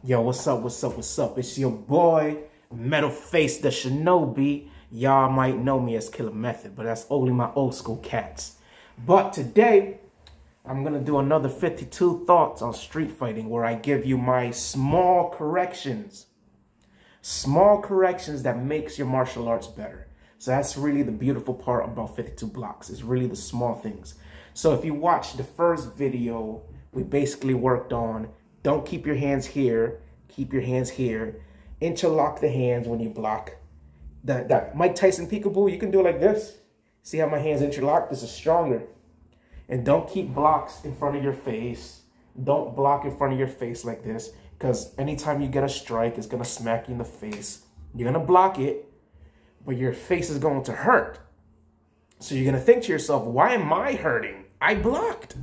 Yo, what's up, what's up, what's up? It's your boy, Metal Face the Shinobi. Y'all might know me as Killer Method, but that's only my old school cats. But today, I'm going to do another 52 thoughts on street fighting where I give you my small corrections. Small corrections that makes your martial arts better. So that's really the beautiful part about 52 blocks. It's really the small things. So if you watch the first video, we basically worked on don't keep your hands here, keep your hands here. Interlock the hands when you block. That Mike Tyson peekaboo, you can do it like this. See how my hands interlock? This is stronger. And don't keep blocks in front of your face. Don't block in front of your face like this, because anytime you get a strike, it's going to smack you in the face. You're going to block it, but your face is going to hurt. So you're going to think to yourself, why am I hurting? I blocked.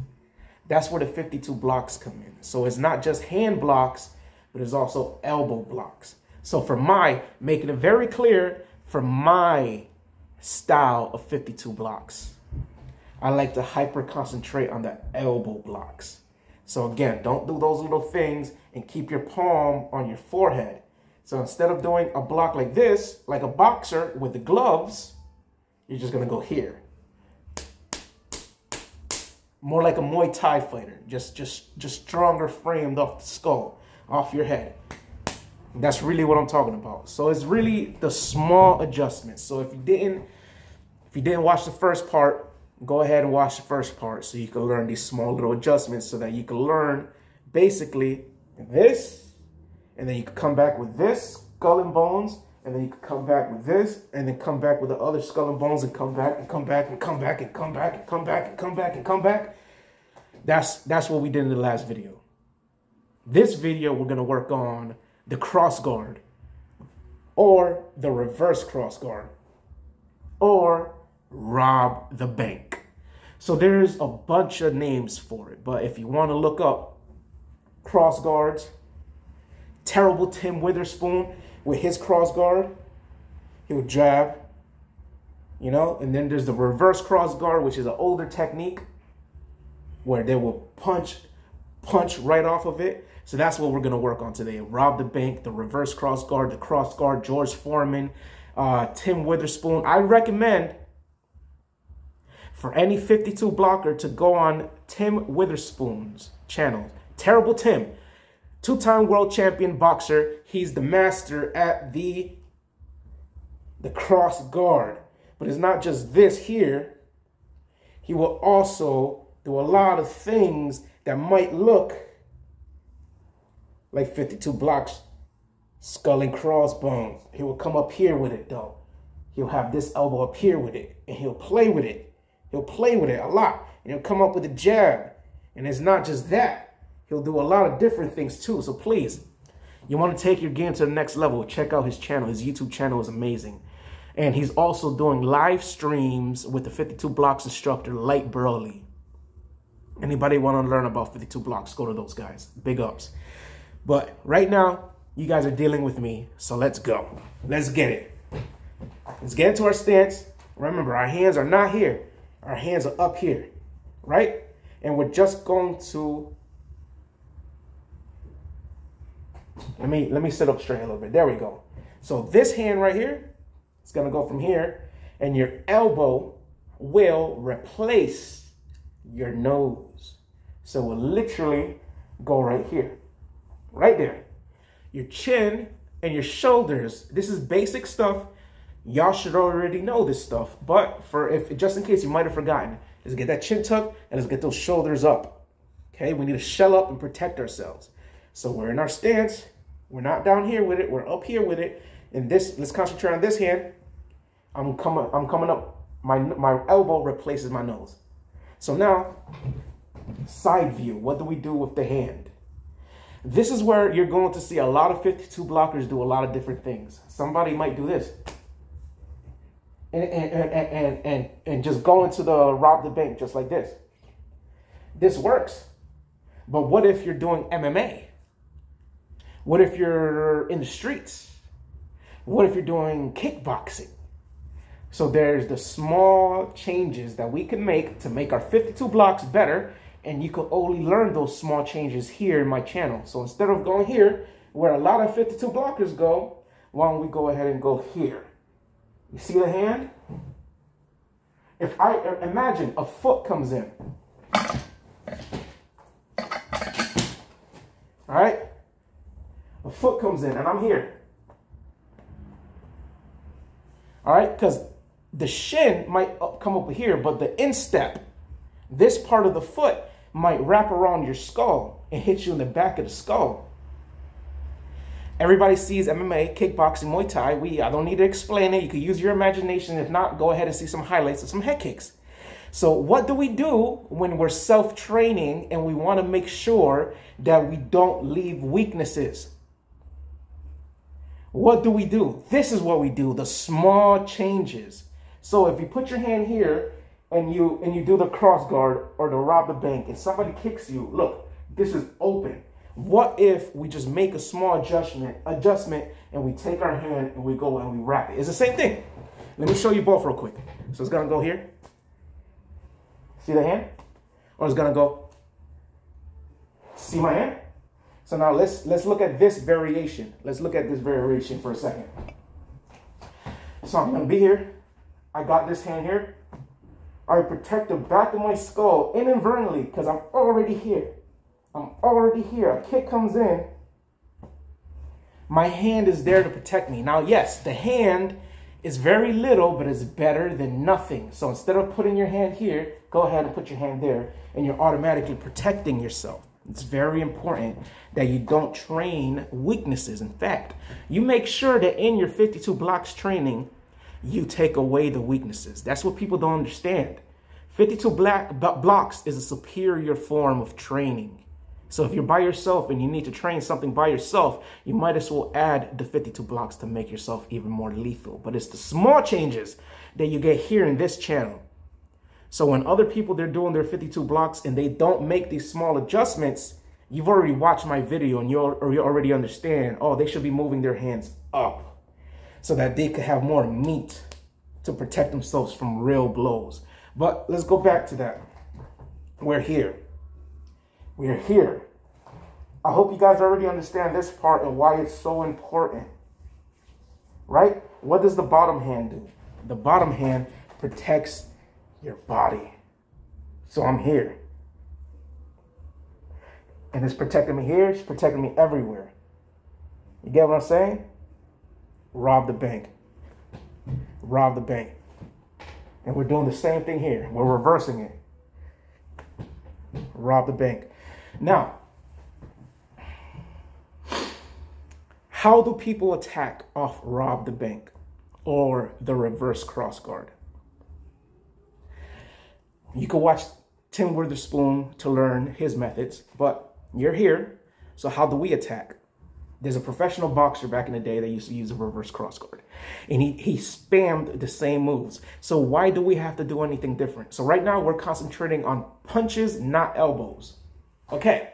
That's where the 52 blocks come in. So it's not just hand blocks, but it's also elbow blocks. So for making it very clear, for my style of 52 blocks, I like to hyper concentrate on the elbow blocks. So again, don't do those little things and keep your palm on your forehead. So instead of doing a block like this, like a boxer with the gloves, you're just gonna go here. More like a Muay Thai fighter, just stronger framed off the skull, off your head. That's really what I'm talking about. So it's really the small adjustments. So if you didn't watch the first part, go ahead and watch the first part so you can learn these small little adjustments so that you can learn basically this, and then you can come back with this, skull and bones, and then you can come back with this, and then come back with the other skull and bones, and come back and come back and come back and come back and come back and come back and come back. That's what we did in the last video. This video, we're gonna work on the cross guard, or the reverse cross guard, or rob the bank. So there's a bunch of names for it, but if you want to look up cross guards, Terrible Tim Witherspoon with his cross guard, he would jab, you know, and then there's the reverse cross guard, which is an older technique where they will punch right off of it. So that's what we're going to work on today. Rob the bank, the reverse cross guard, the cross guard, George Foreman, Tim Witherspoon. I recommend for any 52 blocker to go on Tim Witherspoon's channel. Terrible Tim, two-time world champion boxer. He's the master at the cross guard. But it's not just this here. He will also do a lot of things that might look like 52 blocks, skull and crossbones. He will come up here with it though. He'll have this elbow up here with it, and he'll play with it. He'll play with it a lot, and he'll come up with a jab. And it's not just that. He'll do a lot of different things too. So please, you want to take your game to the next level, check out his channel. His YouTube channel is amazing. And he's also doing live streams with the 52 blocks instructor, Light Burley. Anybody want to learn about 52 blocks, go to those guys. Big ups. But right now, you guys are dealing with me, so let's go. Let's get it. Let's get into our stance. Remember, our hands are not here. Our hands are up here, right? And we're just going to... Let me sit up straight a little bit. There we go. So this hand right here, it's going to go from here, and your elbow will replace your nose. So we'll literally go right here, right there. Your chin and your shoulders, this is basic stuff. Y'all should already know this stuff, but just in case you might have forgotten, let's get that chin tucked and let's get those shoulders up. Okay, we need to shell up and protect ourselves. So we're in our stance. We're not down here with it. We're up here with it. And this, let's concentrate on this hand. I'm coming up. My elbow replaces my nose. So now, side view. What do we do with the hand? This is where you're going to see a lot of 52 blockers do a lot of different things. Somebody might do this. And just go into the rob the bank just like this. This works. But what if you're doing MMA? What if you're in the streets? What if you're doing kickboxing? So there's the small changes that we can make to make our 52 blocks better And you can only learn those small changes here in my channel. So instead of going here, where a lot of 52 blockers go, why don't we go ahead and go here? You see the hand? If I imagine a foot comes in, all right? A foot comes in and I'm here. All right, because the shin might come over here, but the instep, this part of the foot might wrap around your skull and hit you in the back of the skull. Everybody sees MMA, kickboxing, Muay Thai. I don't need to explain it. You can use your imagination. If not, go ahead and see some highlights of some head kicks. So what do we do when we're self-training and we want to make sure that we don't leave weaknesses? What do we do? This is what we do, the small changes. So if you put your hand here and you do the cross guard or the rob the bank and somebody kicks you, look, this is open. What if we just make a small adjustment and we take our hand and we go and we wrap it? It's the same thing. Let me show you both real quick. So it's gonna go here. See the hand? Or it's gonna go, see my hand? So now let's look at this variation. Let's look at this variation for a second. So I'm gonna be here. I got this hand here. I protect the back of my skull inadvertently because I'm already here. I'm already here. A kick comes in. My hand is there to protect me. Now, yes, the hand is very little, but it's better than nothing. So instead of putting your hand here, go ahead and put your hand there, and you're automatically protecting yourself. It's very important that you don't train weaknesses. In fact, you make sure that in your 52 blocks training, you take away the weaknesses. That's what people don't understand. 52 blocks is a superior form of training. So if you're by yourself and you need to train something by yourself, you might as well add the 52 blocks to make yourself even more lethal. But it's the small changes that you get here in this channel. So when other people, they're doing their 52 blocks and they don't make these small adjustments, you've already watched my video and you already understand, oh, they should be moving their hands up so that they could have more meat to protect themselves from real blows. But let's go back to that. We're here. We're here. I hope you guys already understand this part and why it's so important. Right? What does the bottom hand do? The bottom hand protects your body. So I'm here. And it's protecting me here. It's protecting me everywhere. You get what I'm saying? Rob the bank. Rob the bank. And we're doing the same thing here. We're reversing it. Rob the bank. Now, how do people attack off rob the bank or the reverse cross guard? You can watch Tim Witherspoon to learn his methods, but you're here. So how do we attack? There's a professional boxer back in the day that used to use a reverse cross guard, and he spammed the same moves. So why do we have to do anything different? So right now we're concentrating on punches, not elbows. Okay,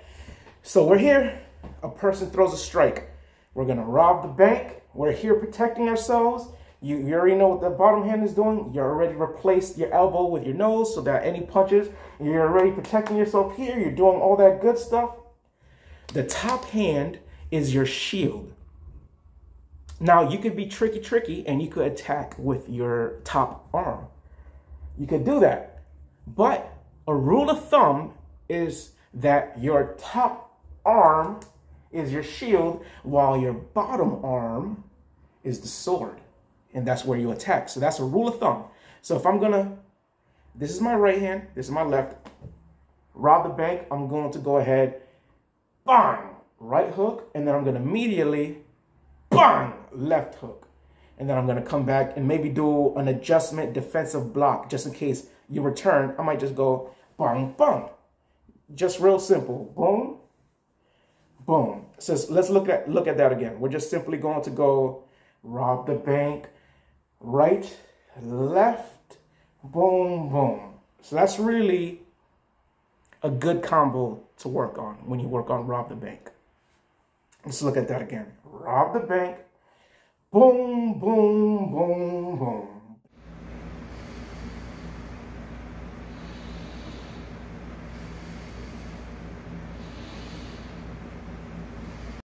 so we're here. A person throws a strike. We're gonna rob the bank. We're here protecting ourselves. You already know what the bottom hand is doing. You already replaced your elbow with your nose so that any punches, you're already protecting yourself here. You're doing all that good stuff. The top hand is your shield. Now you could be tricky and you could attack with your top arm. You could do that. But a rule of thumb is that your top arm is your shield while your bottom arm is the sword. And that's where you attack. So that's a rule of thumb. So if I'm gonna, this is my right hand, this is my left, rob the bank, I'm going to go ahead, bang, right hook, and then I'm gonna immediately, bang, left hook. And then I'm gonna come back and maybe do an adjustment defensive block just in case you return. I might just go, bang, bang. Just real simple, boom, boom. So let's look at that again. We're just simply going to go rob the bank, right, left, boom, boom. So that's really a good combo to work on when you work on rob the bank. Let's look at that again. Rob the bank, boom, boom, boom, boom.